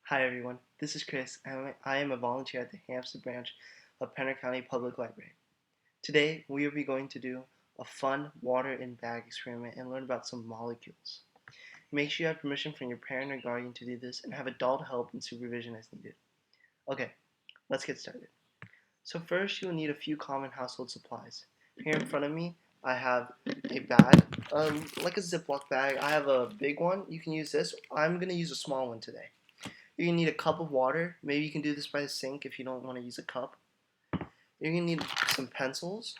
Hi everyone, this is Chris, and I am a volunteer at the Hampstead branch of Pender County Public Library. Today, we will be going to do a fun water in bag experiment and learn about some molecules. Make sure you have permission from your parent or guardian to do this and have adult help and supervision as needed. Okay, let's get started. So first, you'll need a few common household supplies. Here in front of me, I have a bag, like a Ziploc bag. I have a big one. You can use this. I'm going to use a small one today. You're going to need a cup of water. Maybe you can do this by the sink if you don't want to use a cup. You're going to need some pencils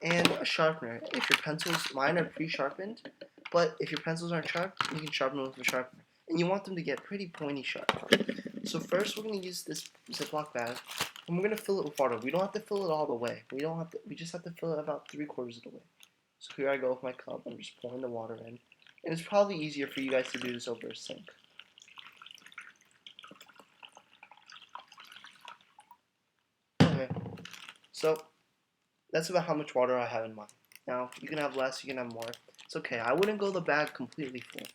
and a sharpener. If your pencils, mine are pre-sharpened, but if your pencils aren't sharp, you can sharpen them with a sharpener. And you want them to get pretty pointy sharp. So first we're going to use this Ziploc bag, and we're going to fill it with water. We don't have to fill it all the way. We just have to fill it about 3/4 of the way. So here I go with my cup. I'm just pouring the water in. And it's probably easier for you guys to do this over a sink. Okay, so that's about how much water I have in mine. Now, you can have less, you can have more. It's okay. I wouldn't go the bag completely full.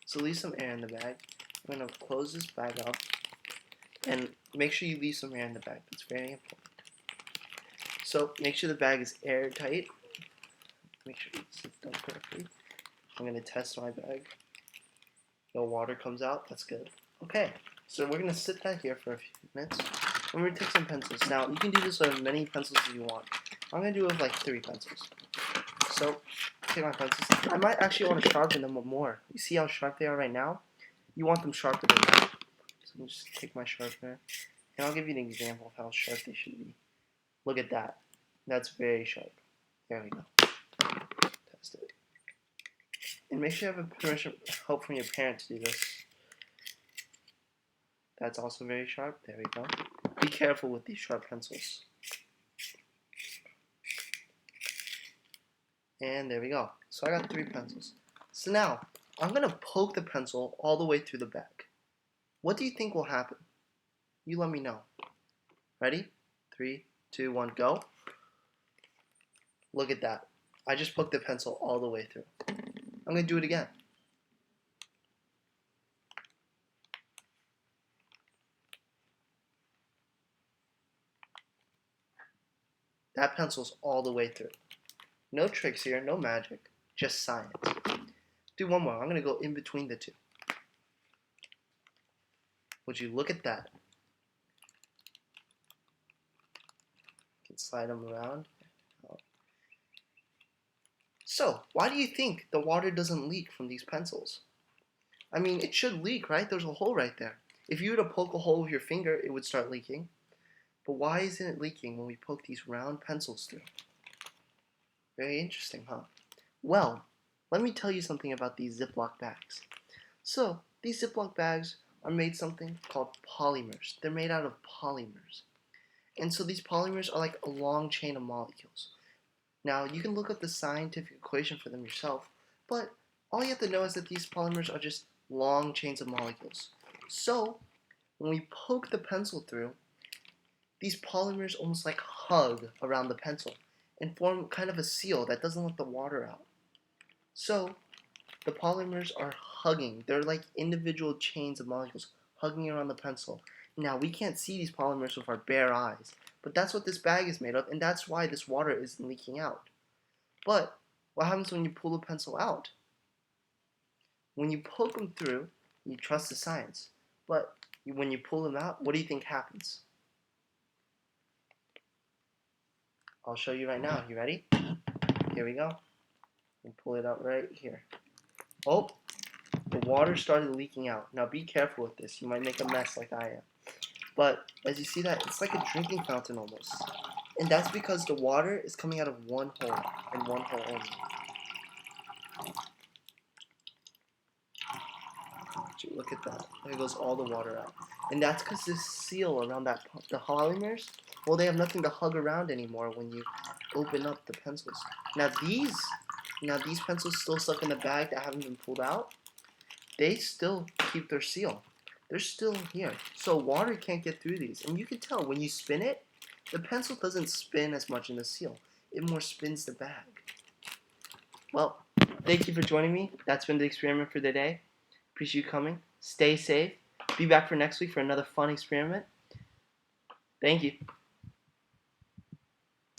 So leave some air in the bag. I'm going to close this bag up. And make sure you leave some air in the bag. That's very important. So make sure the bag is airtight. Make sure it's done correctly. I'm going to test my bag. No water comes out. That's good. Okay, so we're going to sit that here for a few minutes. I'm going to take some pencils. Now, you can do this with as many pencils as you want. I'm going to do it with like 3 pencils. So, take my pencils. I might actually want to sharpen them more. You see how sharp they are right now? You want them sharper than that. So, I'm just take my sharpener. And I'll give you an example of how sharp they should be. Look at that. That's very sharp. There we go. Test it. And make sure you have permission, help from your parent to do this. That's also very sharp. There we go. Be careful with these sharp pencils. And there we go. So I got 3 pencils. So now, I'm going to poke the pencil all the way through the bag. What do you think will happen? You let me know. Ready? 3, 2, 1, go. Look at that. I just poked the pencil all the way through. I'm going to do it again. That pencil's all the way through. No tricks here, no magic, just science. Do one more. I'm going to go in between the two. Would you look at that? You can slide them around. So, why do you think the water doesn't leak from these pencils? I mean, it should leak, right? There's a hole right there. If you were to poke a hole with your finger, it would start leaking. But why isn't it leaking when we poke these round pencils through? Very interesting, huh? Well, let me tell you something about these Ziploc bags. So, these Ziploc bags are made something called polymers. They're made out of polymers. And so these polymers are like a long chain of molecules. Now, you can look up the scientific equation for them yourself, but all you have to know is that these polymers are just long chains of molecules. So, when we poke the pencil through, these polymers almost like hug around the pencil and form kind of a seal that doesn't let the water out. So, the polymers are hugging. They're like individual chains of molecules hugging around the pencil. Now, we can't see these polymers with our bare eyes, but that's what this bag is made of, and that's why this water isn't leaking out. But what happens when you pull the pencil out? When you poke them through, you trust the science. But when you pull them out, what do you think happens? I'll show you right now. You ready? Here we go. And pull it out right here. Oh, the water started leaking out. Now be careful with this. You might make a mess like I am. But as you see that, it's like a drinking fountain almost. And that's because the water is coming out of one hole and one hole only. Look at that. There goes all the water out. And that's because this seal around the polymers, well, they have nothing to hug around anymore when you open up the pencils. Now these pencils still stuck in the bag that haven't been pulled out, they still keep their seal. They're still here. So water can't get through these. And you can tell when you spin it, the pencil doesn't spin as much in the seal. It more spins the bag. Well, thank you for joining me. That's been the experiment for the day. Appreciate you coming. Stay safe. Be back for next week for another fun experiment. Thank you.